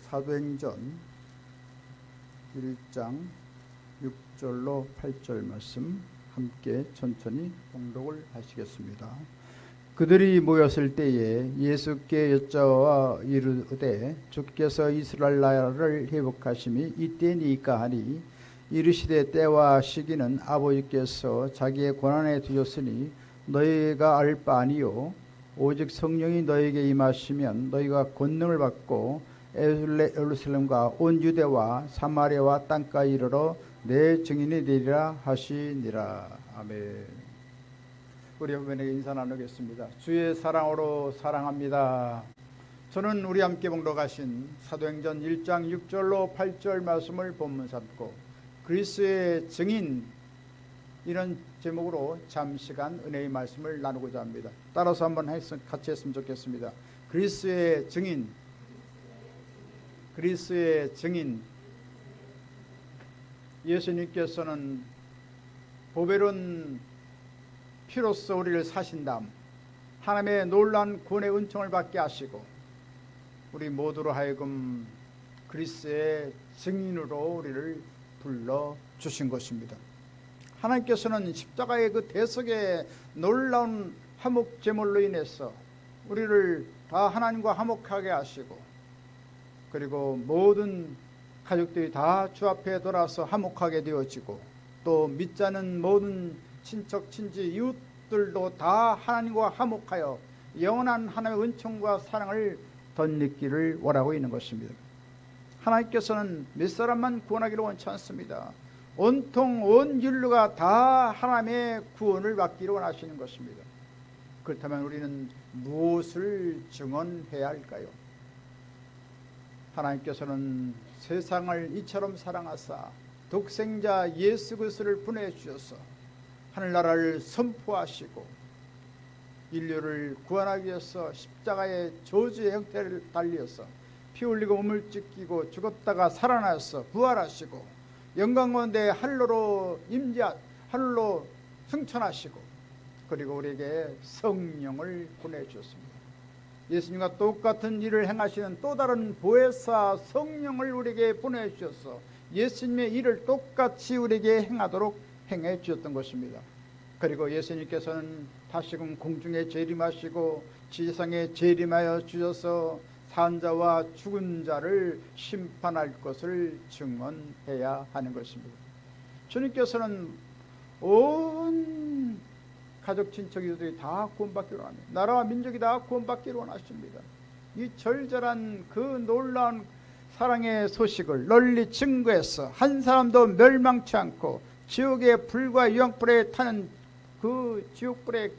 사도행전 1장 6절로 8절 말씀 함께 천천히 봉독을 하시겠습니다. 그들이 모였을 때에 예수께 여짜와 이르되 주께서 이스라엘 나라를 회복하심이 이때니까 하니 이르시되 때와 시기는 아버지께서 자기의 권한에 두셨으니 너희가 알 바 아니요 오직 성령이 너희에게 임하시면 너희가 권능을 받고 예루살렘과 온 유대와 사마리아와 땅까지 이르러 내 증인이 되리라 하시니라. 아멘. 우리 여러분에게 인사 나누겠습니다. 주의 사랑으로 사랑합니다. 저는 우리 함께 봉독하신 사도행전 1장 6절로 8절 말씀을 본문 삼고 그리스도의 증인, 이런 제목으로 잠시간 은혜의 말씀을 나누고자 합니다. 따라서 한번 같이 했으면 좋겠습니다. 그리스도의 증인, 그리스도의 증인. 예수님께서는 보배로운 피로써 우리를 사신 다음 하나님의 놀라운 구원의 은총을 받게 하시고 우리 모두로 하여금 그리스도의 증인으로 우리를 불러주신 것입니다. 하나님께서는 십자가의 그 대속의 놀라운 화목 제물로 인해서 우리를 다 하나님과 화목하게 하시고 그리고 모든 가족들이 다 주 앞에 돌아서 화목하게 되어지고 또 믿지 않은 모든 친척, 친지, 이웃들도 다 하나님과 화목하여 영원한 하나님의 은총과 사랑을 덧입기를 원하고 있는 것입니다. 하나님께서는 몇 사람만 구원하기를 원치 않습니다. 온통 온 인류가 다 하나님의 구원을 받기를 원하시는 것입니다. 그렇다면 우리는 무엇을 증언해야 할까요? 하나님께서는 세상을 이처럼 사랑하사 독생자 예수 그리스도를 보내주셔서 하늘나라를 선포하시고 인류를 구원하기 위해서 십자가의 저주의 형태를 달리어서 피 흘리고 몸을 찢기고 죽었다가 살아나서 부활하시고 영광 가운데 하늘로 하늘로 승천하시고 그리고 우리에게 성령을 보내주셨습니다. 예수님과 똑같은 일을 행하시는 또 다른 보혜사 성령을 우리에게 보내주셔서 예수님의 일을 똑같이 우리에게 행하도록 행해 주셨던 것입니다. 그리고 예수님께서는 다시금 공중에 재림하시고 지상에 재림하여 주셔서 산 자와 죽은 자를 심판할 것을 증언해야 하는 것입니다. 주님께서는 온 가족 친척 이들이 다 구원받기를 원합니다. 나라와 민족이 다 구원받기를 원하십니다. 이 절절한 그 놀라운 사랑의 소식을 널리 증거해서 한 사람도 멸망치 않고 지옥의 불과 유황불에 타는 그 지옥불에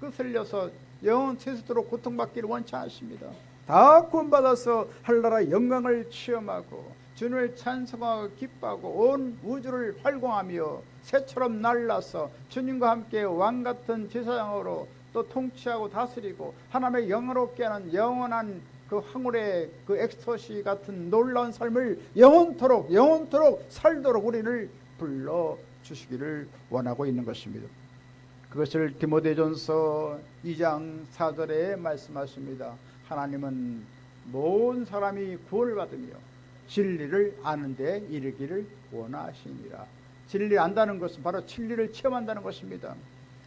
끄슬려서 영원 세세토록 고통받기를 원치 않으십니다. 다 구원받아서 하늘나라 영광을 체험하고 주님을 찬송하고 기뻐하고 온 우주를 활공하며 새처럼 날라서 주님과 함께 왕같은 제사장으로 또 통치하고 다스리고 하나님의 영화롭게 하는 영원한 그 황홀의 그 엑스터시 같은 놀라운 삶을 영원토록 살도록 우리를 불러주시기를 원하고 있는 것입니다. 그것을 디모데전서 2장 4절에 말씀하십니다. 하나님은 모든 사람이 구원을 받으며 진리를 아는 데 이르기를 원하시니라. 진리를 안다는 것은 바로 진리를 체험한다는 것입니다.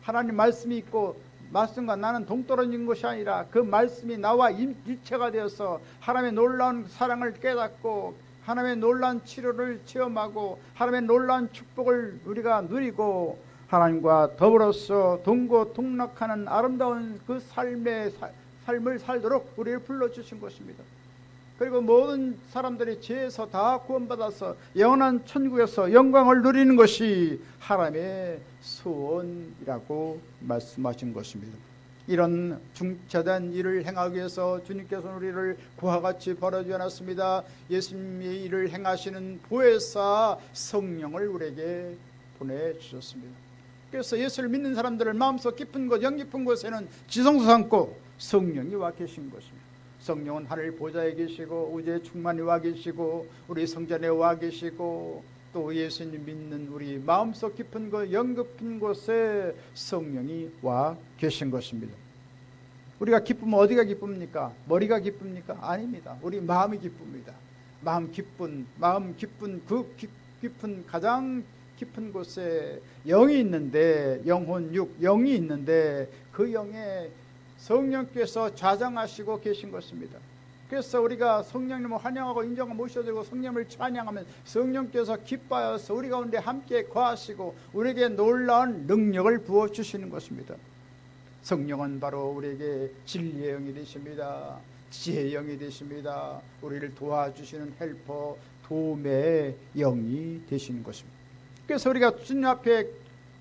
하나님 말씀이 있고 말씀과 나는 동떨어진 것이 아니라 그 말씀이 나와 일체가 되어서 하나님의 놀라운 사랑을 깨닫고 하나님의 놀라운 치료를 체험하고 하나님의 놀라운 축복을 우리가 누리고 하나님과 더불어서 동고동락하는 아름다운 그 삶을 살도록 우리를 불러주신 것입니다. 그리고 모든 사람들이 죄에서 다 구원받아서 영원한 천국에서 영광을 누리는 것이 하나님의 소원이라고 말씀하신 것입니다. 이런 중차대한 일을 행하기 위해서 주님께서는 우리를 구하같이 벌어주셨습니다. 예수님의 일을 행하시는 보혜사 성령을 우리에게 보내주셨습니다. 그래서 예수를 믿는 사람들을 마음속 깊은 곳, 영 깊은 곳에는 지성소 삼고 성령이 와 계신 것입니다. 성령은 하늘 보좌에 계시고 우주의 충만히 와 계시고 우리 성전에 와 계시고 또 예수님 믿는 우리 마음속 깊은 곳, 영 깊은 곳에 성령이 와 계신 것입니다. 우리가 기쁘면 어디가 기쁩니까? 머리가 기쁩니까? 아닙니다. 우리 마음이 기쁩니다. 마음 깊은 그 깊은 가장 깊은 곳에 영이 있는데, 영혼 영이 있는데 그 영에 성령께서 좌장하시고 계신 것입니다. 그래서 우리가 성령님을 환영하고 인정하고 모셔드리고 성령을 찬양하면 성령께서 기뻐하여서 우리 가운데 함께 거하시고 우리에게 놀라운 능력을 부어주시는 것입니다. 성령은 바로 우리에게 진리의 영이 되십니다. 지혜의 영이 되십니다. 우리를 도와주시는 헬퍼, 도움의 영이 되시는 것입니다. 그래서 우리가 주님 앞에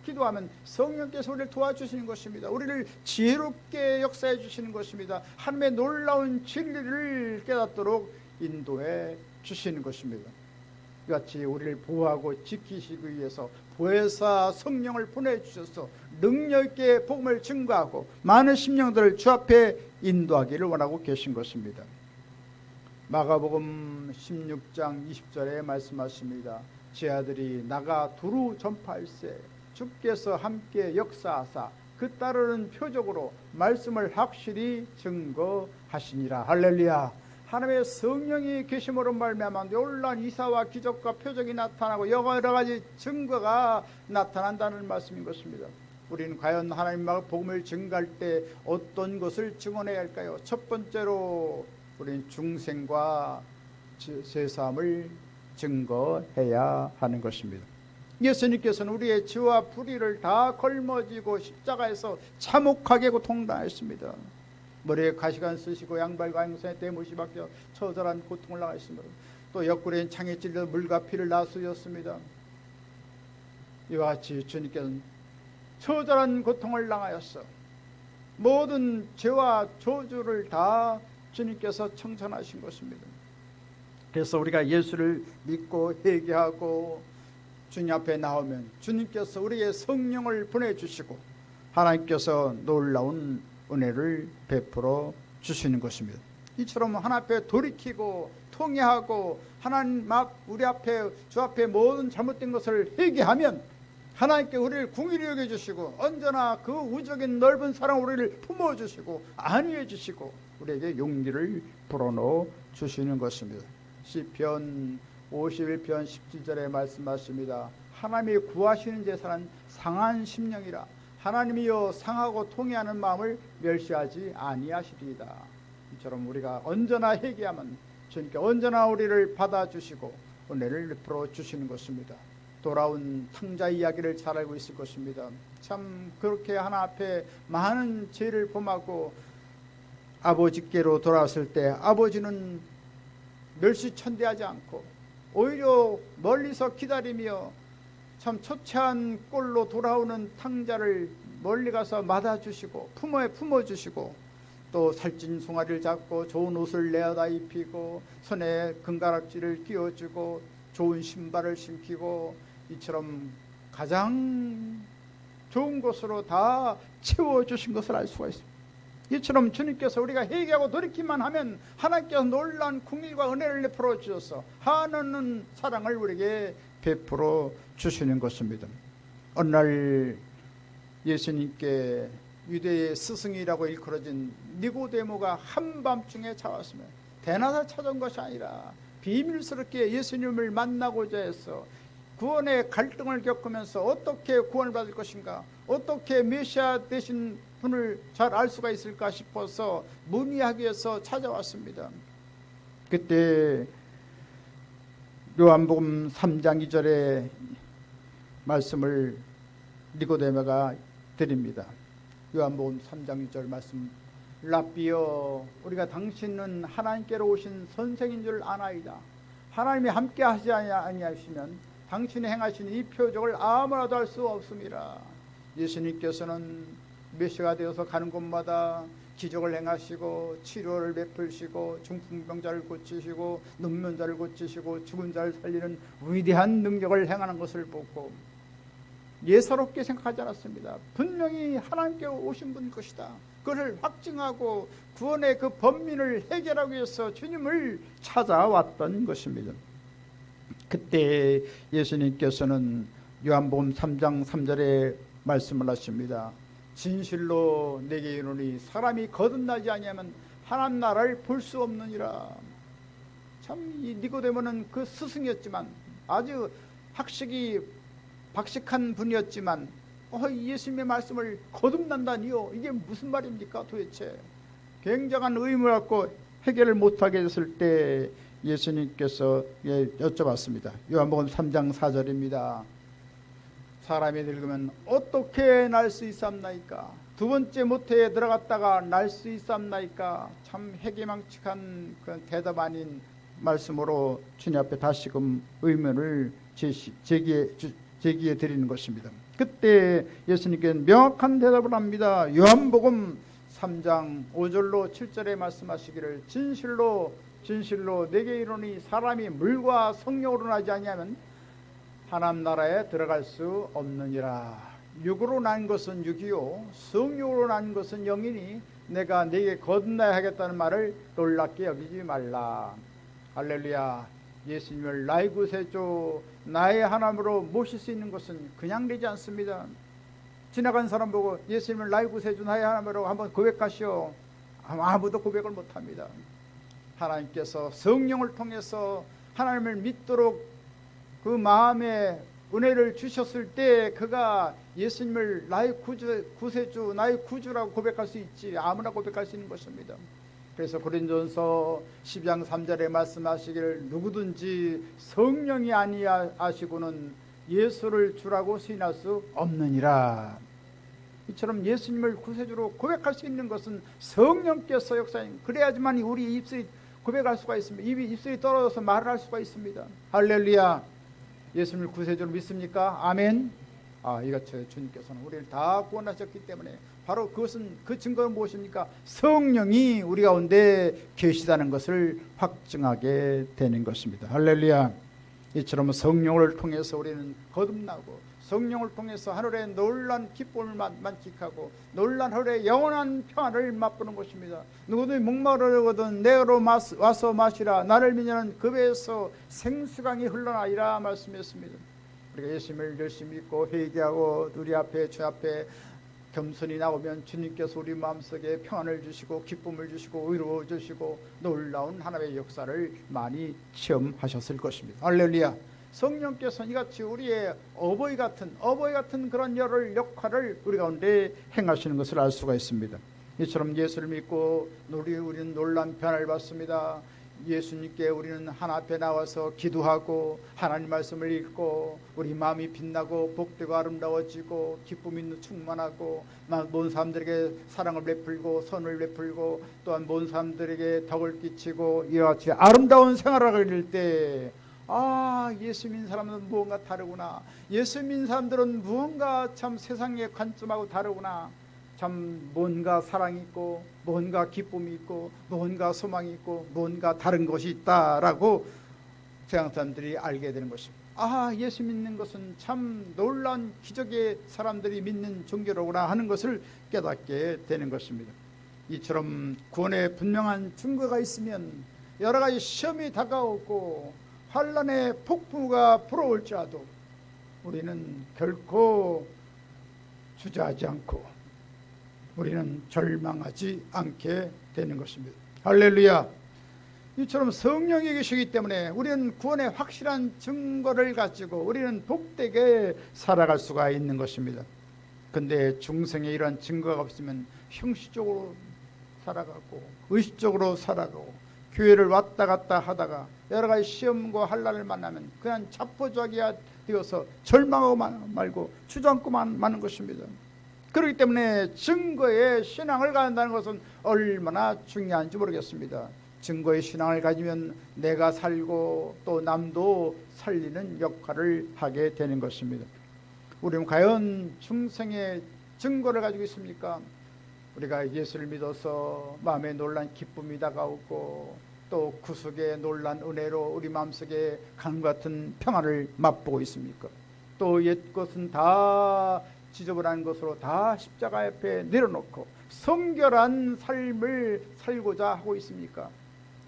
기도하면 성령께서 우리를 도와주시는 것입니다. 우리를 지혜롭게 역사해 주시는 것입니다. 하나님의 놀라운 진리를 깨닫도록 인도해 주시는 것입니다. 이같이 우리를 보호하고 지키시기 위해서 보혜사 성령을 보내주셔서 능력있게 복음을 증거하고 많은 심령들을 주 앞에 인도하기를 원하고 계신 것입니다. 마가복음 16장 20절에 말씀하십니다. 제 아들이 나가 두루 전파할세 주께서 함께 역사하사 그 따르는 표적으로 말씀을 확실히 증거하시니라. 할렐루야. 하나님의 성령이 계심으로 말미암아 놀라운 이사와 기적과 표적이 나타나고 여러 가지 증거가 나타난다는 말씀인 것입니다. 우리는 과연 하나님 복음을 증거할 때 어떤 것을 증언해야 할까요? 첫 번째로 우리는 중생과 죄사함을 증거해야 하는 것입니다. 예수님께서는 우리의 죄와 불의를 다 걸머지고 십자가에서 참혹하게 고통당했습니다. 머리에 가시관 쓰시고 양발과 양손에 대못이 박혀 처절한 고통을 당하였습니다. 또 옆구리엔 창에 찔려 물과 피를 나수셨습니다. 이와 같이 주님께서는 처절한 고통을 당하였어 모든 죄와 저주를 다 주님께서 청산하신 것입니다. 그래서 우리가 예수를 믿고 회개하고 주님 앞에 나오면 주님께서 우리의 성령을 보내주시고 하나님께서 놀라운 은혜를 베풀어 주시는 것입니다. 이처럼 하나님 앞에 돌이키고 통회하고 하나님 우리 앞에 주 앞에 모든 잘못된 것을 회개하면 하나님께 우리를 긍휼히 여겨주시고 언제나 그 우적인 넓은 사랑 우리를 품어주시고 안위해 주시고 우리에게 용기를 불어넣어 주시는 것입니다. 시편 51편 17절에 말씀하십니다. 하나님이 구하시는 제사는 상한 심령이라 하나님이여 상하고 통회하는 마음을 멸시하지 아니하시리이다. 이처럼 우리가 언제나 회개하면 주님께 언제나 우리를 받아주시고 은혜를 베풀어 주시는 것입니다. 돌아온 탕자 이야기를 잘 알고 있을 것입니다. 참 그렇게 하나 앞에 많은 죄를 범하고 아버지께로 돌아왔을 때 아버지는 멸시천대하지 않고 오히려 멀리서 기다리며 참 초췌한 꼴로 돌아오는 탕자를 멀리 가서 맞아주시고 품어주시고 또 살찐 송아리를 잡고 좋은 옷을 내어다 입히고 손에 금가락지를 끼워주고 좋은 신발을 신기고 이처럼 가장 좋은 것으로 다 채워주신 것을 알 수가 있습니다. 이처럼 주님께서 우리가 회개하고 돌이키만 하면 하나님께서 놀라운 긍휼과 은혜를 베풀어 주셔서 한없는 사랑을 우리에게 베풀어 주시는 것입니다. 어느 날 예수님께 유대의 스승이라고 일컬어진 니고데모가 한밤중에 찾아왔으면 대낮에 찾아온 것이 아니라 비밀스럽게 예수님을 만나고자 해서 구원의 갈등을 겪으면서 어떻게 구원을 받을 것인가, 어떻게 메시아 되신 분을 잘 알 수가 있을까 싶어서 문의하기 위해서 찾아왔습니다. 그때 요한복음 3장 2절의 말씀을 니고데모가 드립니다. 요한복음 3장 2절 말씀, 랍비여 우리가 당신은 하나님께로 오신 선생인 줄 아나이다. 하나님이 함께 하지 아니하시면 당신이 행하신 이 표적을 아무나도 할 수 없습니다. 예수님께서는 메시아가 되어서 가는 곳마다 기적을 행하시고 치료를 베푸시고 중풍병자를 고치시고 눈먼자를 고치시고 죽은 자를 살리는 위대한 능력을 행하는 것을 보고 예사롭게 생각하지 않았습니다. 분명히 하나님께 오신 분일 것이다. 그것을 확증하고 구원의 그 번민을 해결하기 위해서 주님을 찾아왔던 것입니다. 그때 예수님께서는 요한복음 3장 3절에 말씀을 하십니다. 진실로 내게 이르노니 사람이 거듭나지 아니하면 하나님 나라를 볼 수 없느니라. 참 이 니고데모는 그 스승이었지만 아주 박식한 분이었지만 예수님의 말씀을 거듭난다니요, 이게 무슨 말입니까 도대체? 굉장한 의문을 갖고 해결을 못하게 됐을 때 예수님께서 여쭤봤습니다. 요한복음 3장 4절입니다. 사람이 늙으면 어떻게 날 수 있사옵나이까? 두 번째 모태에 들어갔다가 날 수 있사옵나이까? 참 해괴망측한 그런 대답 아닌 말씀으로 주님 앞에 다시금 의문을 제기해 드리는 것입니다. 그때 예수님께서는 명확한 대답을 합니다. 요한복음 3장 5절로 7절에 말씀하시기를 진실로 내게 이르노니 사람이 물과 성령으로 나지 아니하면 하나님 나라에 들어갈 수 없느니라. 육으로 난 것은 육이요 성령으로 난 것은 영이니 내가 네게 거듭나야 하겠다는 말을 놀랍게 여기지 말라. 할렐루야. 예수님을 나의 구세주 나의 하나님으로 모실 수 있는 것은 그냥 되지 않습니다. 지나간 사람 보고 예수님을 나의 구세주 나의 하나님으로 한번 고백하시오. 아무도 고백을 못합니다. 하나님께서 성령을 통해서 하나님을 믿도록 그 마음에 은혜를 주셨을 때 그가 예수님을 나의 구세주 나의 구주라고 고백할 수 있지, 아무나 고백할 수 있는 것입니다. 그래서 고린도전서 12장 3절에 말씀하시기를 누구든지 성령이 아니하시고는 예수를 주라고 시인할 수 없느니라. 이처럼 예수님을 구세주로 고백할 수 있는 것은 성령께서 역사님, 그래야지만 우리 입술이 고백할 수가 있습니다. 입술이 떨어져서 말을 할 수가 있습니다. 할렐루야. 예수님을 구세주로 믿습니까? 아멘. 이같이 주님께서는 우리를 다 구원하셨기 때문에 바로 그것은 그 증거는 무엇입니까? 성령이 우리 가운데 계시다는 것을 확증하게 되는 것입니다. 할렐루야. 이처럼 성령을 통해서 우리는 거듭나고 성령을 통해서 하늘의 놀란 기쁨을 만끽하고 놀란 하늘의 영원한 평안을 맛보는 것입니다. 누구든지 목마르거든 내게로 와서 마시라. 나를 믿는 그 배에서 생수강이 흘러나리라 말씀했습니다. 우리가 예수님을 열심히 믿고 회개하고 우리 앞에 주 앞에 겸손히 나오면 주님께서 우리 마음속에 평안을 주시고 기쁨을 주시고 의로워 주시고 놀라운 하나님의 역사를 많이 체험하셨을 것입니다. 할렐루야. 성령께서는 이같이 우리의 어버이 같은 그런 역할을 우리 가운데 행하시는 것을 알 수가 있습니다. 이처럼 예수를 믿고 우리는 놀라운 변화를 받습니다. 예수님께 우리는 하나 앞에 나와서 기도하고 하나님 말씀을 읽고 우리 마음이 빛나고 복되고 아름다워지고 기쁨이 충만하고 모든 사람들에게 사랑을 베풀고 선을 베풀고 또한 모든 사람들에게 덕을 끼치고 이와 같이 아름다운 생활을 하게 될 때 예수 믿는 사람들은 무언가 다르구나. 예수 믿는 사람들은 무언가 참 세상의 관점하고 다르구나. 참 뭔가 사랑이 있고 뭔가 기쁨이 있고 뭔가 소망이 있고 뭔가 다른 것이 있다라고 세상 사람들이 알게 되는 것입니다. 예수 믿는 것은 참 놀라운 기적의 사람들이 믿는 종교로구나 하는 것을 깨닫게 되는 것입니다. 이처럼 구원의 분명한 증거가 있으면 여러 가지 시험이 다가오고 환난의 폭풍우가 불어올지라도 우리는 결코 주저하지 않고 우리는 절망하지 않게 되는 것입니다. 할렐루야. 이처럼 성령이 계시기 때문에 우리는 구원의 확실한 증거를 가지고 우리는 복되게 살아갈 수가 있는 것입니다. 근데 중생에 이러한 증거가 없으면 형식적으로 살아가고 의식적으로 살아가고 교회를 왔다 갔다 하다가 여러 가지 시험과 환난을 만나면 그냥 자포자기가 되어서 절망하고 말고 주저앉고만 마는 것입니다. 그렇기 때문에 증거의 신앙을 가진다는 것은 얼마나 중요한지 모르겠습니다. 증거의 신앙을 가지면 내가 살고 또 남도 살리는 역할을 하게 되는 것입니다. 우리는 과연 중생의 증거를 가지고 있습니까? 우리가 예수를 믿어서 마음에 놀란 기쁨이 다가오고 또 구속의 놀란 은혜로 우리 마음속에 강같은 평안을 맛보고 있습니까? 또 옛것은 다 지저분한 것으로 다 십자가 옆에 내려놓고 성결한 삶을 살고자 하고 있습니까?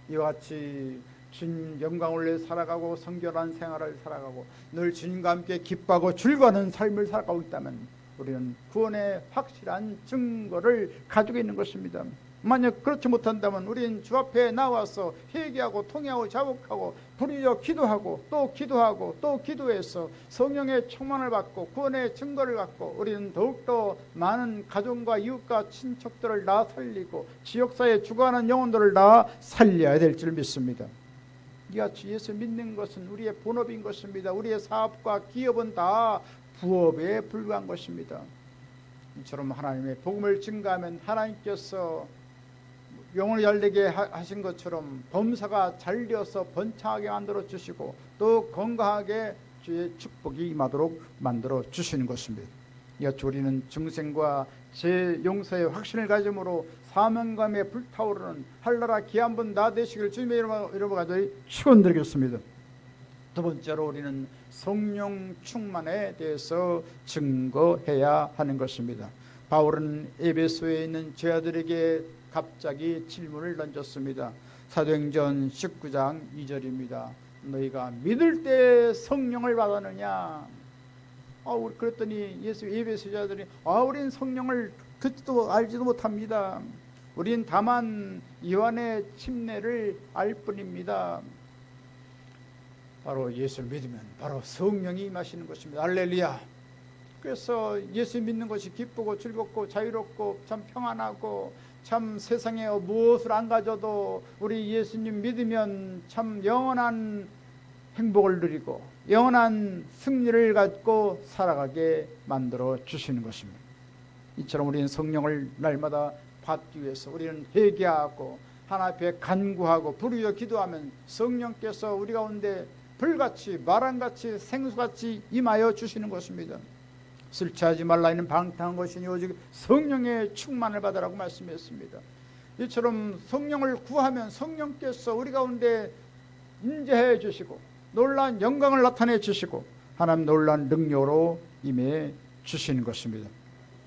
이와 같이 주님 영광을 위해 살아가고 성결한 생활을 살아가고 늘 주님과 함께 기뻐하고 즐거워하는 삶을 살아가고 있다면 우리는 구원의 확실한 증거를 가지고 있는 것입니다. 만약 그렇지 못한다면 우리는 주 앞에 나와서 회개하고 통회하고 자복하고 부르짖어 기도하고 또 기도하고 또 기도해서 성령의 충만을 받고 구원의 증거를 갖고 우리는 더욱더 많은 가족과 이웃과 친척들을 다 살리고 지역사회에 죽어가는 영혼들을 다 살려야 될 줄 믿습니다. 이같이 예수 믿는 것은 우리의 본업인 것입니다. 우리의 사업과 기업은 다 부업에 불과한 것입니다. 이처럼 하나님의 복음을 증거하면 하나님께서 영혼을 잘되게 하신 것처럼 범사가 잘 되어서 번창하게 만들어 주시고 또 건강하게 주의 축복이 임하도록 만들어 주시는 것입니다. 이같이 우리는 중생과 제 용서의 확신을 가짐으로 사명감에 불타오르는 한나라 귀한 분 다 되시기를 주님의 이름으로 간절히 축원드리겠습니다. 두 번째로 우리는 성령 충만에 대해서 증거해야 하는 것입니다. 바울은 에베소에 있는 제자들에게 갑자기 질문을 던졌습니다. 사도행전 19장 2절입니다. 너희가 믿을 때 성령을 받았느냐? 그랬더니 에베소 제자들이 우린 성령을 듣지도 알지도 못합니다. 우린 다만 요한의 침례를 알 뿐입니다. 바로 예수를 믿으면 바로 성령이 임하시는 것입니다. 할렐루야. 그래서 예수 믿는 것이 기쁘고 즐겁고 자유롭고 참 평안하고 참 세상에 무엇을 안 가져도 우리 예수님 믿으면 참 영원한 행복을 누리고 영원한 승리를 갖고 살아가게 만들어 주시는 것입니다. 이처럼 우리는 성령을 날마다 받기 위해서 우리는 회개하고 하나님 앞에 간구하고 부르짖어 기도하면 성령께서 우리 가운데 불같이 바람같이 생수같이 임하여 주시는 것입니다. 술 취하지 말라 이는 방탕한 것이니 오직 성령의 충만을 받으라고 말씀했습니다. 이처럼 성령을 구하면 성령께서 우리 가운데 임재해 주시고 놀라운 영광을 나타내 주시고 하나님 놀라운 능력으로 임해 주시는 것입니다.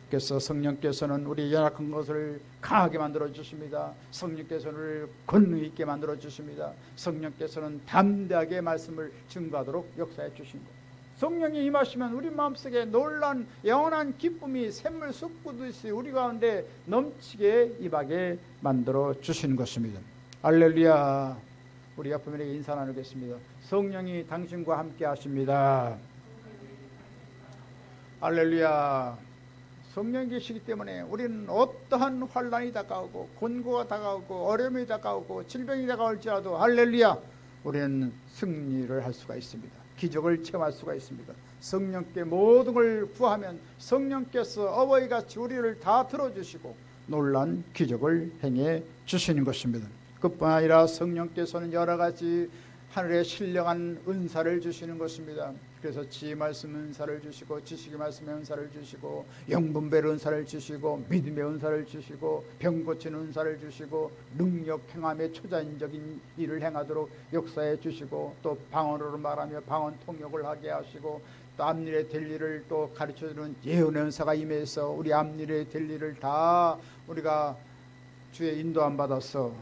그래서 성령께서는 우리 연약한 것을 강하게 만들어 주십니다. 성령께서는 권능 있게 만들어 주십니다. 성령께서는 담대하게 말씀을 증거하도록 역사해 주신 것. 성령이 임하시면 우리 마음속에 놀란 영원한 기쁨이 샘물 솟구듯이 우리 가운데 넘치게 임하게 만들어 주시는 것입니다. 할렐루야. 우리 옆에 분에게 인사 나누겠습니다. 성령이 당신과 함께 하십니다. 할렐루야. 성령이 계시기 때문에 우리는 어떠한 환난이 다가오고 곤고가 다가오고 어려움이 다가오고 질병이 다가올지라도 할렐루야 우리는 승리를 할 수가 있습니다. 기적을 체험할 수가 있습니다. 성령께 모든 걸 구하면 성령께서 어버이같이 우리를 다 들어주시고 놀란 기적을 행해 주시는 것입니다. 그뿐 아니라 성령께서는 여러 가지 하늘에 신령한 은사를 주시는 것입니다. 그래서 지혜 말씀 은사를 주시고 지식의 말씀 은사를 주시고 영분별 은사를 주시고 믿음의 은사를 주시고 병 고치는 은사를 주시고 능력 행함의 초자연적인 일을 행하도록 역사해 주시고 또 방언으로 말하며 방언 통역을 하게 하시고 또 앞일에 될 일을 또 가르쳐주는 예언의 은사가 임해서 우리 앞일에 될 일을 다 우리가 주의 인도함 받아서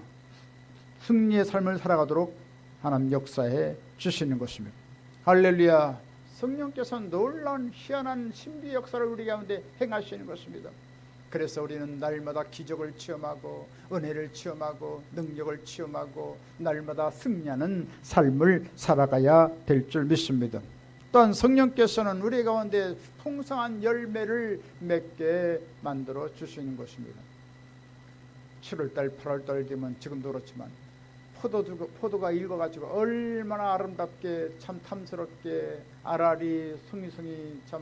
승리의 삶을 살아가도록 하나님 역사해 주시는 것입니다. 할렐루야. 성령께서는 놀라운 희한한 신비 역사를 우리 가운데 행하시는 것입니다. 그래서 우리는 날마다 기적을 체험하고 은혜를 체험하고 능력을 체험하고 날마다 승리하는 삶을 살아가야 될 줄 믿습니다. 또한 성령께서는 우리 가운데 풍성한 열매를 맺게 만들어 주시는 것입니다. 7월달 8월달 되면 지금도 그렇지만 포도가 익어가지고 얼마나 아름답게 참 탐스럽게 알알이 송이송이 참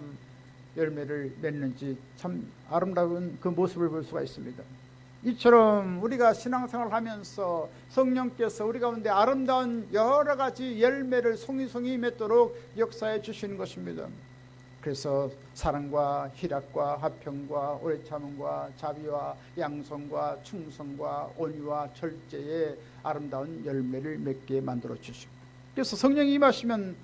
열매를 맺는지 참 아름다운 그 모습을 볼 수가 있습니다. 이처럼 우리가 신앙생활을 하면서 성령께서 우리 가운데 아름다운 여러 가지 열매를 송이송이 맺도록 역사해 주시는 것입니다. 그래서 사랑과 희락과 화평과 오래 참음과 자비와 양성과 충성과 온유와 절제의 아름다운 열매를 맺게 만들어 주시고 그래서 성령이 임하시면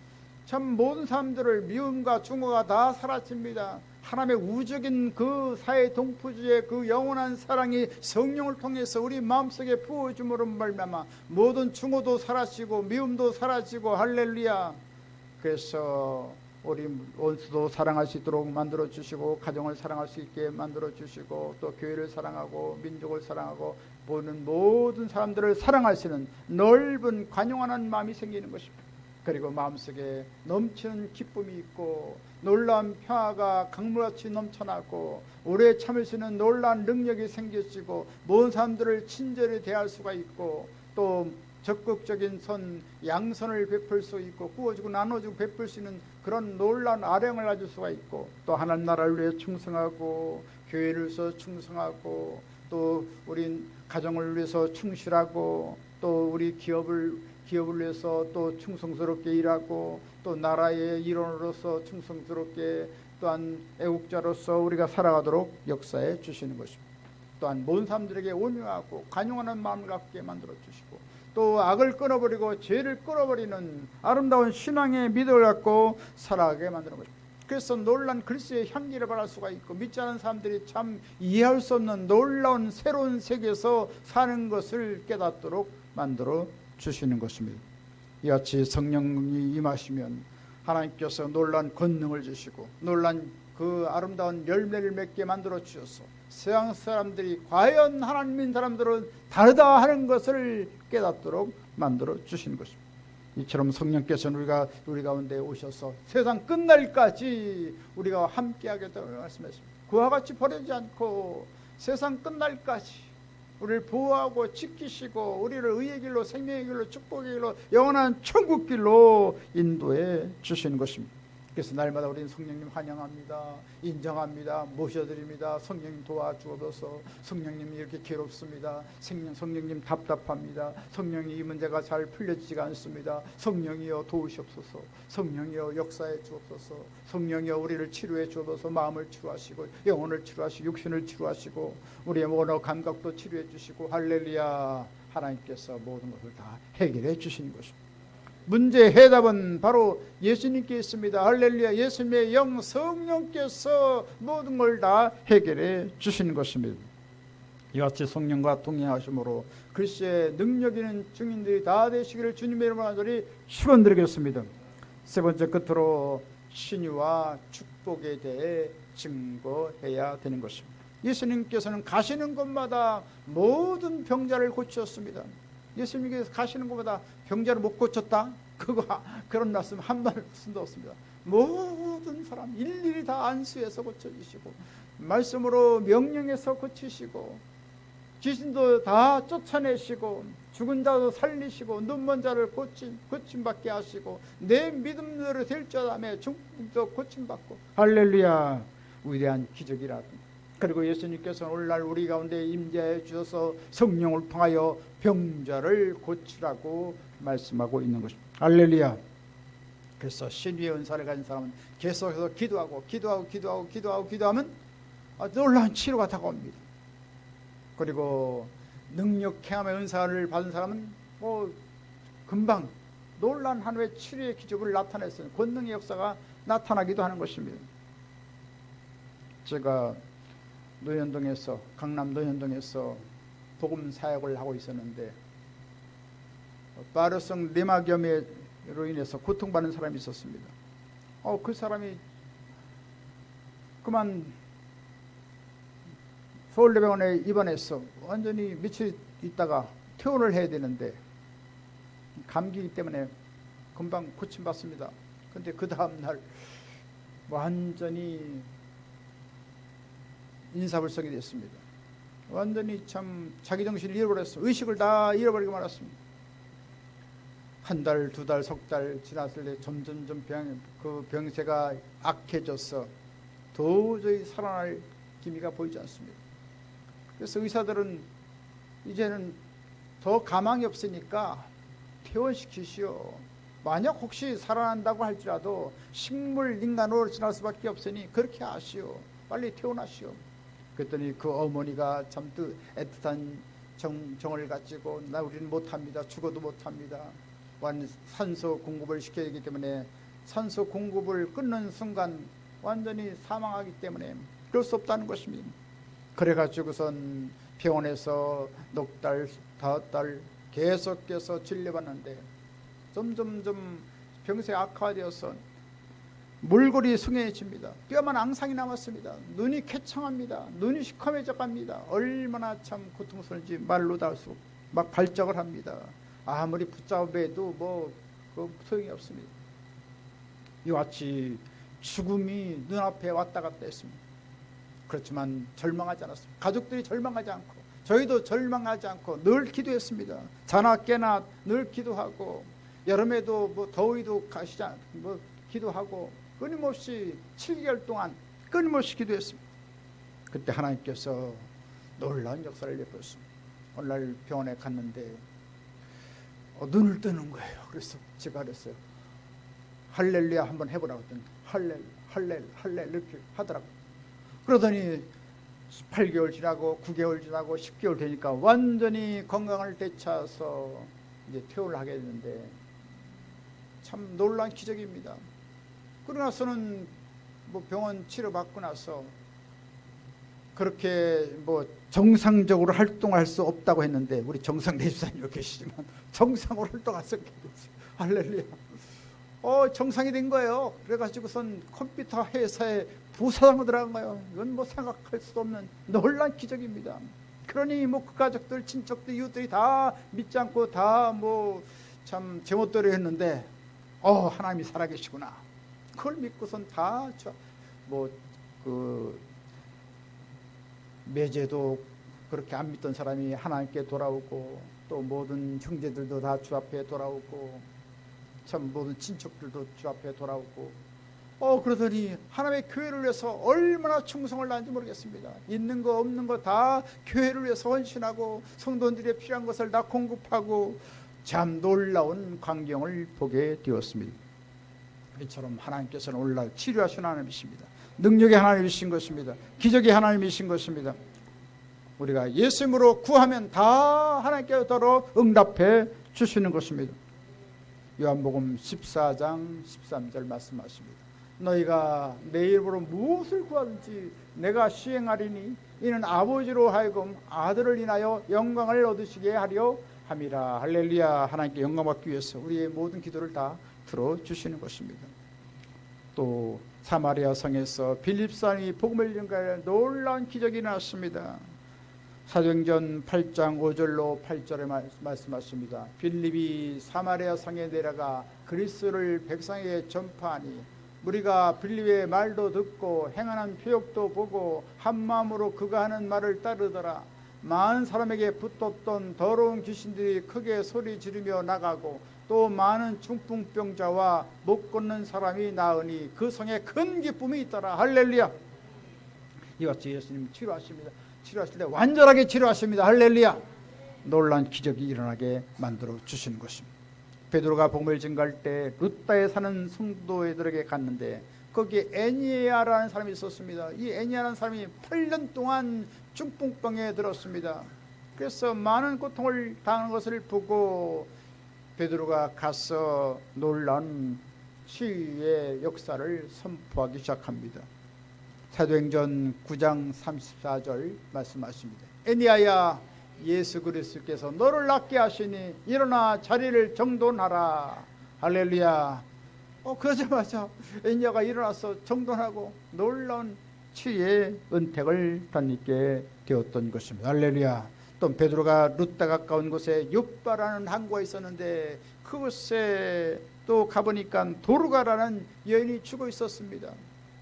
참 모든 사람들을 미움과 증오가 다 사라집니다. 하나님의 우적인 그 사회 동포주의 그 영원한 사랑이 성령을 통해서 우리 마음속에 부어줌으로 말미암아 모든 증오도 사라지고 미움도 사라지고 할렐루야. 그래서 우리 원수도 사랑할 수 있도록 만들어 주시고, 가정을 사랑할 수 있게 만들어 주시고, 또 교회를 사랑하고 민족을 사랑하고 보는 모든 사람들을 사랑할 수 있는 넓은 관용하는 마음이 생기는 것입니다. 그리고 마음속에 넘치는 기쁨이 있고 놀라운 평화가 강물같이 넘쳐나고 오래 참을 수 있는 놀라운 능력이 생겨지고 모든 사람들을 친절히 대할 수가 있고 또 적극적인 양선을 베풀 수 있고 구워주고 나눠주고 베풀 수 있는 그런 놀라운 아령을 가질 수가 있고 또 하나님 나라를 위해 충성하고 교회를 위해서 충성하고 또 우리 가정을 위해서 충실하고 또 우리 기업을 위해서 또 충성스럽게 일하고 또 나라의 일원으로서 충성스럽게 또한 애국자로서 우리가 살아가도록 역사해 주시는 것입니다. 또한 모든 사람들에게 온유하고 관용하는 마음을 갖게 만들어 주시고 또 악을 끊어버리고 죄를 끊어버리는 아름다운 신앙의 믿음을 갖고 살아가게 만드는 것입니다. 그래서 놀란 그리스도의 향기를 발할 수가 있고 믿지 않은 사람들이 참 이해할 수 없는 놀라운 새로운 세계에서 사는 것을 깨닫도록 만들어 주시는 것입니다. 이같이 성령이 임하시면 하나님께서 놀란 권능을 주시고 놀란 그 아름다운 열매를 맺게 만들어 주셔서 세상 사람들이 과연 하나님인 사람들은 다르다 하는 것을 깨닫도록 만들어 주시는 것입니다. 이처럼 성령께서는 우리 가운데 오셔서 세상 끝날까지 우리가 함께하겠다고 말씀했습니다. 그와 같이 버리지 않고 세상 끝날까지 우리를 보호하고 지키시고 우리를 의의 길로 생명의 길로 축복의 길로 영원한 천국 길로 인도해 주시는 것입니다. 그래서 날마다 우리는 성령님 환영합니다. 인정합니다. 모셔드립니다. 성령님 도와주옵소서. 성령님이 이렇게 괴롭습니다. 성령님 답답합니다. 성령이 이 문제가 잘 풀려지지가 않습니다. 성령이여 도우시옵소서. 성령이여 역사해 주옵소서. 성령이여 우리를 치료해 주옵소서. 마음을 치료하시고 영혼을 치료하시고 육신을 치료하시고 우리의 언어 감각도 치료해 주시고 할렐루야. 하나님께서 모든 것을 다 해결해 주시는 것입니다. 문제의 해답은 바로 예수님께 있습니다. 할렐루야. 예수님의 영 성령께서 모든 걸 다 해결해 주시는 것입니다. 이같이 성령과 동행하심으로 그리스도의 능력 있는 증인들이 다 되시기를 주님의 이름으로 간절히 축원드리겠습니다. 세 번째 끝으로 신유와 축복에 대해 증거해야 되는 것입니다. 예수님께서는 가시는 곳마다 모든 병자를 고치셨습니다. 예수님께서 가시는 곳마다 병자를 못 고쳤다? 그런 말씀 한 말씀도 없습니다. 모든 사람 일일이 다 안수해서 고쳐주시고 말씀으로 명령해서 고치시고 귀신도 다 쫓아내시고 죽은 자도 살리시고 눈먼 자를 고침받게 하시고 내 믿음대로 될 줄 아며 중풍도 고침받고 할렐루야. 위대한 기적이라. 그리고 예수님께서는 오늘날 우리 가운데 임재해 주셔서 성령을 통하여 병자를 고치라고 말씀하고 있는 것입니다. 할렐루야. 그래서 신유의 은사를 가진 사람은 계속해서 기도하면 놀라운 치료가 다가옵니다. 그리고 능력 행함의 은사를 받은 사람은 금방 놀라운 하나님의 치료의 기적을 나타냈어요. 권능의 역사가 나타나기도 하는 것입니다. 제가 강남 노현동에서 복음 사역을 하고 있었는데 파르성 뇌막염으로 인해서 고통받는 사람이 있었습니다. 그 사람이 그만 서울대병원에 입원해서 완전히 며칠 있다가 퇴원을 해야 되는데 감기이기 때문에 금방 고침받습니다. 근데 그 다음날 완전히 인사불성이 됐습니다. 완전히 참 자기 정신을 잃어버렸어요. 의식을 다 잃어버리고 말았습니다. 한 달, 두 달, 석 달 지났을 때 점점점 병세가 악해져서 도저히 살아날 기미가 보이지 않습니다. 그래서 의사들은 이제는 더 가망이 없으니까 퇴원시키시오. 만약 혹시 살아난다고 할지라도 식물 인간으로 지날 수밖에 없으니 그렇게 하시오. 빨리 퇴원하시오. 그랬더니 그 어머니가 참 애틋한 정을 가지고 우리는 못합니다. 죽어도 못합니다. 산소 공급을 시켜야 되기 때문에 산소 공급을 끊는 순간 완전히 사망하기 때문에 그럴 수 없다는 것입니다. 그래가지고선 병원에서 넉 달, 5달 계속해서 진료받는데 점점점 병세가 악화되어서 몰골이 숭해집니다. 뼈만 앙상이 남았습니다. 눈이 쾌청합니다. 눈이 시커매져 갑니다. 얼마나 참 고통스러운지 말로 다 할 수 없고 막 발작을 합니다. 아무리 붙잡아도 소용이 없습니다. 이와 같이 죽음이 눈앞에 왔다 갔다 했습니다. 그렇지만 절망하지 않았습니다. 가족들이 절망하지 않고 저희도 절망하지 않고 늘 기도했습니다. 자나 깨나 늘 기도하고 여름에도 더위도 가시지 않고 기도하고 끊임없이 7개월 동안 끊임없이 기도했습니다. 그때 하나님께서 놀라운 역사를 베푸셨습니다. 어느 날 병원에 갔는데 눈을 뜨는 거예요. 그래서 제가 그랬어요. 할렐루야 한번 해보라고 했더니 할렐 이렇게 하더라고요. 그러더니 8개월 지나고 9개월 지나고 10개월 되니까 완전히 건강을 되찾아서 이제 퇴원을 하게 됐는데 참 놀라운 기적입니다. 그러고 나서는 병원 치료받고 나서 그렇게 정상적으로 활동할 수 없다고 했는데 우리 정상 내집사님 계시지만 정상으로 활동할 수 없게 됐어요. 할렐루야. 정상이 된 거예요. 그래가지고선 컴퓨터 회사에 부사장으로 들어간 거예요. 이건 생각할 수도 없는 놀라운 기적입니다. 그러니 그 가족들, 친척들, 이웃들이 다 믿지 않고 다 참 제멋대로 했는데 하나님이 살아계시구나. 그걸 믿고선 다 매제도 그렇게 안 믿던 사람이 하나님께 돌아오고 또 모든 형제들도 다 주 앞에 돌아오고 참 모든 친척들도 주 앞에 돌아오고 그러더니 하나님의 교회를 위해서 얼마나 충성을 다하는지 모르겠습니다. 있는 거 없는 거 다 교회를 위해서 헌신하고 성도들이 필요한 것을 다 공급하고 참 놀라운 광경을 보게 되었습니다. 이처럼 하나님께서는 오늘날 치료하시는 하나님이십니다. 능력의 하나님이신 것입니다. 기적의 하나님이신 것입니다. 우리가 예수님으로 구하면 다 하나님께서로 응답해 주시는 것입니다. 요한복음 14장 13절 말씀하십니다. 너희가 내 이름으로 무엇을 구하든지 내가 시행하리니 이는 아버지로 하여금 아들을 인하여 영광을 얻으시게 하려 함이라. 할렐루야. 하나님께 영광 받기 위해서 우리의 모든 기도를 다 들어주시는 것입니다. 또 사마리아 성에서 빌립사람이 복음을 전하여 놀라운 기적이 일어났습니다. 사도행전 8장 5절로 8절에 말씀하십니다. 빌립이 사마리아 성에 내려가 그리스도를 백성에게 전파하니 우리가 빌립의 말도 듣고 행하는 표적도 보고 한마음으로 그가 하는 말을 따르더라. 많은 사람에게 붙었던 더러운 귀신들이 크게 소리 지르며 나가고 또 많은 중풍병자와 못 걷는 사람이 나으니 그 성에 큰 기쁨이 있더라. 할렐루야. 이같이 예수님 치료하십니다. 치료하실 때 완전하게 치료하십니다. 할렐루야. 놀라운 기적이 일어나게 만들어 주시는 것입니다. 베드로가 복음을 전갈 때 루다에 사는 성도들에게 갔는데 거기에 애니야라는 사람이 있었습니다. 이 애니야라는 사람이 8년 동안 중풍병에 들었습니다. 그래서 많은 고통을 당하는 것을 보고 베드로가 가서 놀라운 치유의 역사를 선포하기 시작합니다. 사도행전 9장 34절 말씀하십니다. 애니야야, 예수 그리스도께서 너를 낫게 하시니 일어나 자리를 정돈하라. 할렐루야. 그러자마자 애니야가 일어나서 정돈하고 놀라운 치유의 은택을 덧입게 되었던 것입니다. 할렐루야. 또 베드로가 루다 가까운 곳에 욥바라는 항구가 있었는데 그곳에 또 가보니까 도르가라는 여인이 죽어 있었습니다.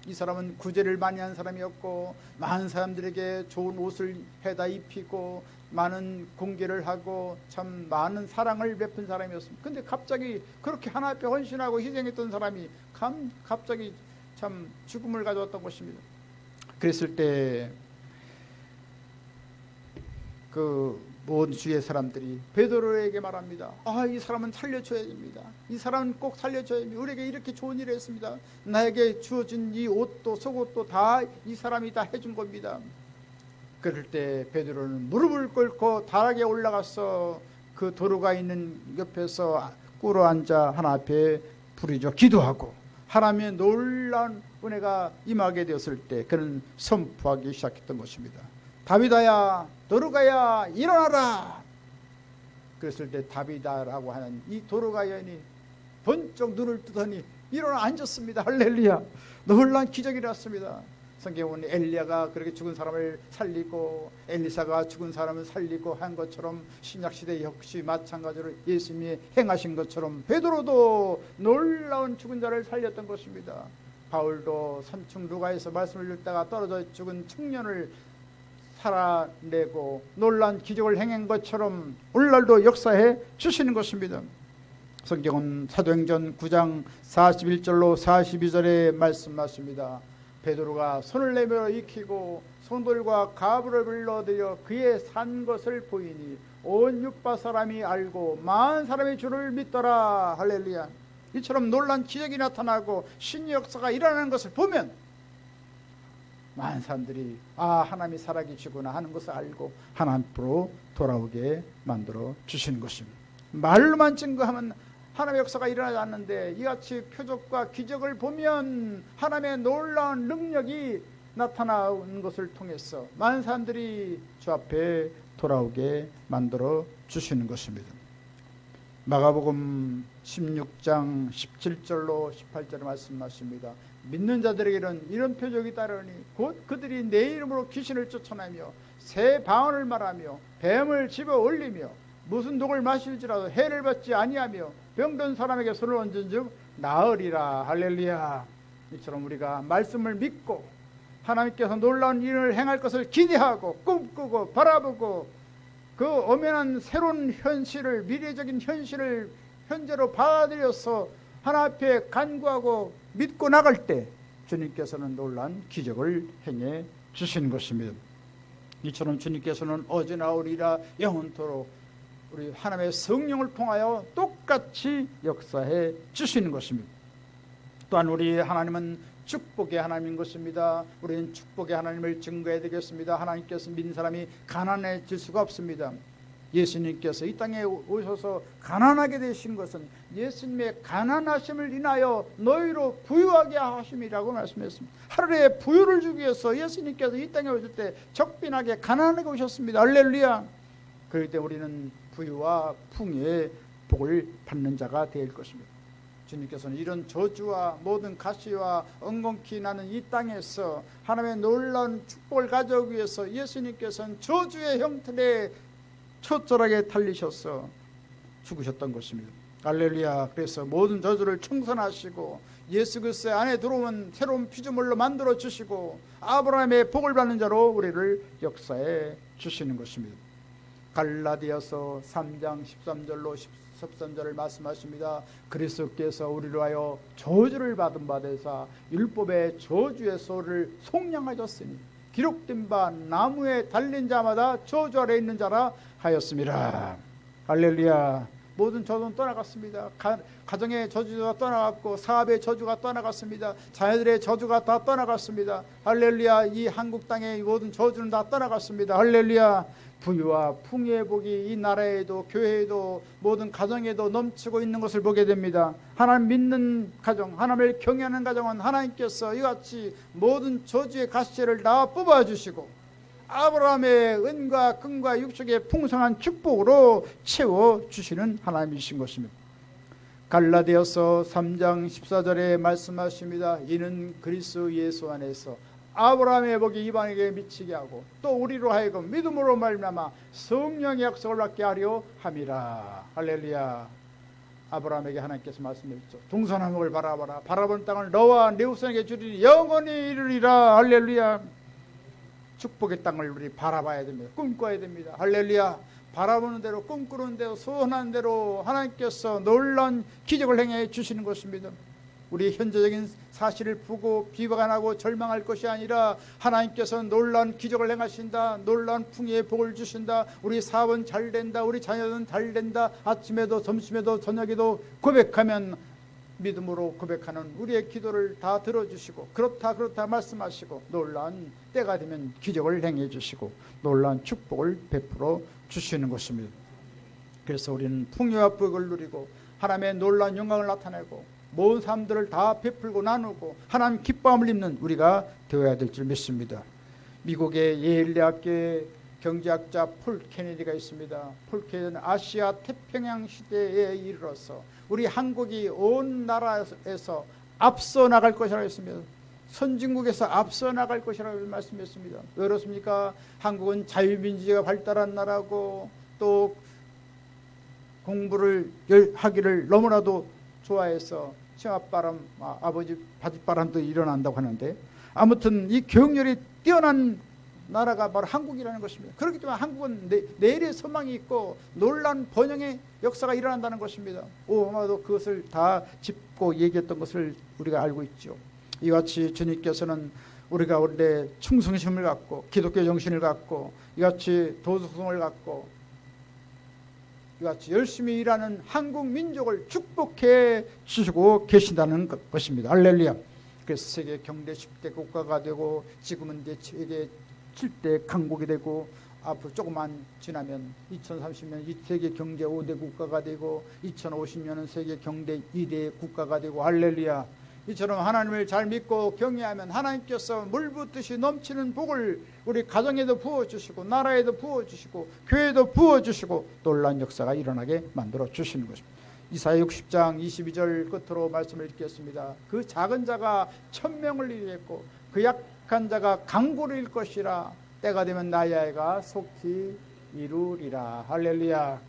이 사람은 구제를 많이 한 사람이었고 많은 사람들에게 좋은 옷을 해다 입히고 많은 공개를 하고 참 많은 사랑을 베푼 사람이었습니다. 근데 갑자기 그렇게 하나 앞에 헌신하고 희생했던 사람이 갑자기 참 죽음을 가져왔던 것입니다. 그랬을 때 그 모든 주의 사람들이 베드로에게 말합니다. 이 사람은 살려줘야 됩니다. 이 사람은 꼭 살려줘야 됩니다. 우리에게 이렇게 좋은 일을 했습니다. 나에게 주어진 이 옷도 속옷도 다 이 사람이 다 해준 겁니다. 그럴 때 베드로는 무릎을 꿇고 다락에 올라가서 그 도로가 있는 옆에서 꿇어 앉아 하나 앞에 부르짖어 기도하고 하나님의 놀라운 은혜가 임하게 되었을 때 그는 선포하기 시작했던 것입니다. 다윗아야, 도르가야, 일어나라. 그랬을 때 다윗아라고 하는 이 도르가 여인이 번쩍 눈을 뜨더니 일어나 앉았습니다. 할렐루야. 놀라운 기적이 났습니다. 성경은 엘리야가 그렇게 죽은 사람을 살리고 엘리사가 죽은 사람을 살리고 한 것처럼 신약시대 역시 마찬가지로 예수님이 행하신 것처럼 베드로도 놀라운 죽은 자를 살렸던 것입니다. 바울도 선충 루가에서 말씀을 읽다가 떨어져 죽은 청년을 살아내고 놀라운 기적을 행한 것처럼 오늘날도 역사해 주시는 것입니다. 성경은 사도행전 9장 41절로 42절에 말씀하십니다. 베드로가 손을 내밀어 익히고 성도들과 가부를 불러들여 그의 산 것을 보이니 온 윗바 사람이 알고 많은 사람이 주를 믿더라. 할렐루야. 이처럼 놀란 기적이 나타나고 신의 역사가 일어나는 것을 보면 많은 사람들이 하나님이 살아계시구나 하는 것을 알고 하나님 앞으로 돌아오게 만들어 주시는 것입니다. 말로만 증거하면 하나님의 역사가 일어나지 않는데 이같이 표적과 기적을 보면 하나님의 놀라운 능력이 나타나는 것을 통해서 많은 사람들이 주 앞에 돌아오게 만들어 주시는 것입니다. 마가복음 16장 17절로 18절에 말씀하십니다. 믿는 자들에게는 이런 표적이 따르니 곧 그들이 내 이름으로 귀신을 쫓아내며 새 방언을 말하며 뱀을 집어 올리며 무슨 독을 마실지라도 해를 받지 아니하며 병든 사람에게 손을 얹은즉 나으리라. 할렐루야. 이처럼 우리가 말씀을 믿고 하나님께서 놀라운 일을 행할 것을 기대하고 꿈꾸고 바라보고 그 엄연한 새로운 현실을 미래적인 현실을 현재로 받아들여서 하나님 앞에 간구하고 믿고 나갈 때 주님께서는 놀라운 기적을 행해 주시는 것입니다. 이처럼 주님께서는 어제나 오리라 영원토록 우리 하나님의 성령을 통하여 똑같이 역사해 주시는 것입니다. 또한 우리 하나님은 축복의 하나님인 것입니다. 우리는 축복의 하나님을 증거해야 되겠습니다. 하나님께서 믿는 사람이 가난해질 수가 없습니다. 예수님께서 이 땅에 오셔서 가난하게 되신 것은 예수님의 가난하심을 인하여 너희로 부유하게 하심이라고 말씀했습니다. 하루에 부유를 주기 위해서 예수님께서 이 땅에 오실 때 적빈하게 가난하게 오셨습니다. 할렐루야. 그럴 때 우리는 부유와 풍요의 복을 받는 자가 될 것입니다. 주님께서는 이런 저주와 모든 가시와 엉겅퀴 나는 이 땅에서 하나님의 놀라운 축복을 가져오기 위해서 예수님께서는 저주의 형틀에 처절하게 달리셔서 죽으셨던 것입니다. 할렐루야. 그래서 모든 저주를 청산하시고 예수 그리스도 안에 들어오면 새로운 피조물로 만들어 주시고 아브라함의 복을 받는 자로 우리를 역사해 주시는 것입니다. 갈라디아서 3장 13절로 13절을 말씀하십니다. 그리스도께서 우리로 하여 저주를 받은 바 되사 율법의 저주의 소를 속량하셨으니 기록된 바 나무에 달린 자마다 저주 아래 있는 자라 하였습니다. 할렐루야. 모든 저주는 떠나갔습니다. 가정의 저주가 떠나갔고 사업의 저주가 떠나갔습니다. 자녀들의 저주가 다 떠나갔습니다. 할렐루야. 이 한국 땅의 모든 저주는 다 떠나갔습니다. 할렐루야. 부유와 풍요의 복이 이 나라에도 교회에도 모든 가정에도 넘치고 있는 것을 보게 됩니다. 하나님 믿는 가정, 하나님을 경외하는 가정은 하나님께서 이같이 모든 저주의 가시를 다 뽑아주시고 아브라함의 은과 금과 육축의 풍성한 축복으로 채워주시는 하나님이신 것입니다. 갈라디아서 3장 14절에 말씀하십니다. 이는 그리스도 예수 안에서 아브라함의 복이 이방에게 미치게 하고 또 우리로 하여금 믿음으로 말미암아 성령의 약속을 받게 하려 함이라. 할렐루야. 아브라함에게 하나님께서 말씀하셨죠. 동서남북을 바라봐라. 바라본 땅을 너와 네 후손에게 주리니 영원히 이르리라. 할렐루야. 축복의 땅을 우리 바라봐야 됩니다. 꿈꿔야 됩니다. 할렐루야. 바라보는 대로 꿈꾸는 대로 소원하는 대로 하나님께서 놀라운 기적을 행해 주시는 것입니다. 우리 현재적인 사실을 보고 비관하고 절망할 것이 아니라 하나님께서 놀라운 기적을 행하신다. 놀라운 풍요의 복을 주신다. 우리 사업은 잘 된다. 우리 자녀는 잘 된다. 아침에도 점심에도 저녁에도 고백하면 믿음으로 고백하는 우리의 기도를 다 들어주시고 그렇다 말씀하시고 놀라운 때가 되면 기적을 행해 주시고 놀라운 축복을 베풀어 주시는 것입니다. 그래서 우리는 풍요와 복을 누리고 하나님의 놀라운 영광을 나타내고 모든 사람들을 다 베풀고 나누고 하나님 기뻐함을 입는 우리가 되어야 될 줄 믿습니다. 미국의 예일 대학교의 경제학자 폴 케네디가 있습니다. 폴 케네디는 아시아 태평양 시대에 이르러서 우리 한국이 온 나라에서 앞서 나갈 것이라고 했습니다. 선진국에서 앞서 나갈 것이라고 말씀했습니다. 왜 그렇습니까? 한국은 자유민주주의가 발달한 나라고 또 공부를 하기를 너무나도 좋아해서 치맛바람, 아버지 바짓바람도 일어난다고 하는데, 아무튼 이 교육열이 뛰어난 나라가 바로 한국이라는 것입니다. 그렇기 때문에 한국은 내일의 소망이 있고 놀라운 번영의 역사가 일어난다는 것입니다. 오바마도 그것을 다 짚고 얘기했던 것을 우리가 알고 있죠. 이같이 주님께서는 우리가 원래 충성심을 갖고 기독교 정신을 갖고 이같이 도덕성을 갖고 이같이 열심히 일하는 한국 민족을 축복해 주시고 계신다는 것입니다. 할렐루야. 그래서 세계 경제 10대 국가가 되고 지금은 이제 세계 7대 강국이 되고 앞으로 조금만 지나면 2030년 세계 경제 5대 국가가 되고 2050년은 세계 경제 2대 국가가 되고 할렐루야. 이처럼 하나님을 잘 믿고 경외하면 하나님께서 물붓듯이 넘치는 복을 우리 가정에도 부어주시고 나라에도 부어주시고 교회에도 부어주시고 놀라운 역사가 일어나게 만들어 주시는 것입니다. 이사야 60장 22절 끝으로 말씀을 읽겠습니다. 그 작은 자가 1000명을 이루겠고 그 약한 자가 강고를 이룰 것이라. 때가 되면 나의 아이가 속히 이루리라. 할렐루야.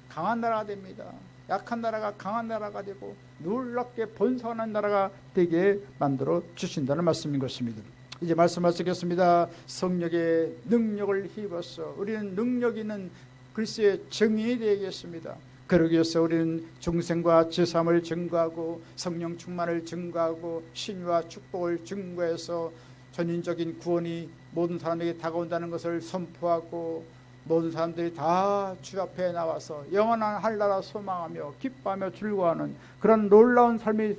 강한 나라가 됩니다. 약한 나라가 강한 나라가 되고 놀랍게 번성하는 나라가 되게 만들어 주신다는 말씀인 것입니다. 이제 말씀을 쓰겠습니다. 성령의 능력을 힘입어서 우리는 능력 있는 그리스도의 증인이 되겠습니다. 그러기 위해서 우리는 중생과 제삼을 증거하고 성령 충만을 증거하고 신유와 축복을 증거해서 전인적인 구원이 모든 사람에게 다가온다는 것을 선포하고 모든 사람들이 다 주 앞에 나와서 영원한 한나라 소망하며 기뻐하며 즐거워하는 그런 놀라운 삶이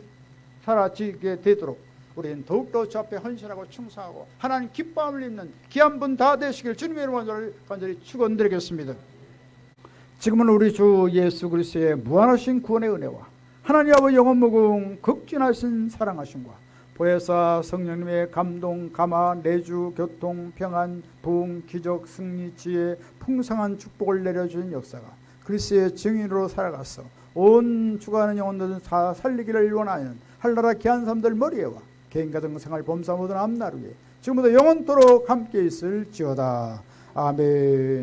사라지게 되도록 우리는 더욱더 주 앞에 헌신하고 충성하고 하나님 기뻐함을 입는 귀한 분 다 되시길 주님의 이름으로 간절히 축원드리겠습니다. 지금은 우리 주 예수 그리스도의 무한하신 구원의 은혜와 하나님 아버지 영원무궁 극진하신 사랑하심과 보혜사 성령님의 감동, 감화, 내주, 교통, 평안, 부흥, 기적, 승리, 지혜, 풍성한 축복을 내려주는 역사가 그리스도의 증인으로 살아가서 온 주가는 영혼들은 다 살리기를 원하는 한나라 귀한 사람들 머리에와 개인가정 생활 범사 모든 앞날 위에 지금부터 영원토록 함께 있을지어다. 아멘.